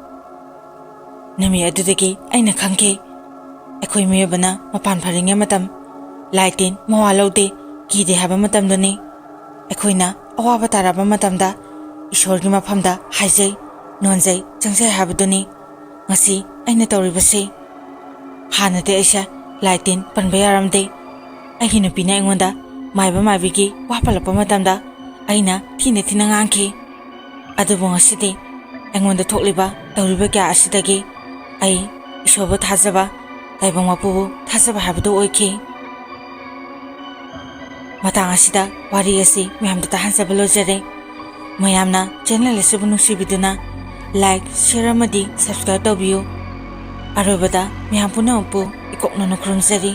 ꯅꯨꯃꯤꯠ ꯑꯗꯨꯗꯒꯤ ꯑꯩꯅ ꯈꯪꯈꯤ ꯑꯩꯈꯣꯏ ꯃꯤꯑꯣꯏꯕꯅ ꯃꯄꯥꯟ ꯐꯔꯤꯉꯩ ꯃꯇꯝ ꯂꯥꯏ ꯇꯤꯟ ꯃꯋꯥ ꯂꯧꯗꯦ, ꯀꯤꯗꯦ ꯍꯥꯏꯕ ꯃꯇꯝꯗꯨꯅꯤ꯫ ꯑꯩꯈꯣꯏꯅ ꯑꯋꯥꯕ ꯇꯥꯔꯕ ꯃꯇꯝꯗ ꯏꯁꯣꯔꯒꯤ ꯃꯐꯝꯗ ꯍꯥꯏꯖꯩ, ꯅꯣꯟꯖꯩ, ꯆꯪꯖꯩ ꯍꯥꯏꯕꯗꯨꯅꯤ ꯉꯁꯤ ꯑꯩꯅ ꯇꯧꯔꯤꯕꯁꯤ꯫ ꯍꯥꯟꯅꯗꯤ ꯑꯩꯁꯦ ꯂꯥꯏ ꯇꯤꯟ ꯄꯟꯕ ꯌꯥꯔꯝꯗꯦ꯫ ꯑꯩꯒꯤ ꯅꯨꯄꯤꯅ ꯑꯩꯉꯣꯟꯗ ꯃꯥꯏꯕ ꯃꯥꯏꯕꯤꯒꯤ ꯋꯥ ꯄꯜꯂꯛꯄ ꯃꯇꯝꯗ ꯑꯩꯅ ꯊꯤꯅ ꯉꯥꯡꯈꯤ꯫ ꯑꯗꯨꯕꯨ ꯉꯁꯤꯗꯤ ꯑꯩꯉꯣꯟꯗ ꯊꯣꯛꯂꯤꯕ ꯇꯧꯔꯤꯕ ꯀꯌꯥ ꯑꯁꯤꯗꯒꯤ ꯑꯩ ꯏꯁꯣꯔꯕꯨ ꯊꯥꯖꯕ, ꯇꯥꯏꯕꯪ ꯃꯄꯨꯕꯨ ꯊꯥꯖꯕ ꯍꯥꯏꯕꯗꯨ ꯑꯣꯏꯈꯤ꯫ ꯃꯇꯥꯡ ꯑꯁꯤꯗ ꯋꯥꯔꯤ ꯑꯁꯤ ꯃꯌꯥꯝꯗ ꯇꯥꯍꯟꯖꯕ ꯂꯣꯏꯖꯔꯦ꯫ ꯃꯌꯥꯝꯅ ꯆꯦꯅꯦꯜ ꯑꯁꯤꯕꯨ ꯅꯨꯡꯁꯤꯕꯤꯗꯨꯅ ꯂꯥꯏꯛ, ꯁꯦꯌꯔ ꯑꯃꯗꯤ ꯁꯕꯁꯀ꯭ꯔꯥꯏꯕ ꯇꯧꯕꯤꯌꯨ꯫ ꯑꯔꯣꯏꯕꯗ ꯃꯌꯥꯝ ꯄꯨꯝꯅꯃꯛꯄꯨ ꯏꯀꯣꯛꯅꯅ ꯈꯨꯔꯨꯝꯖꯔꯤ꯫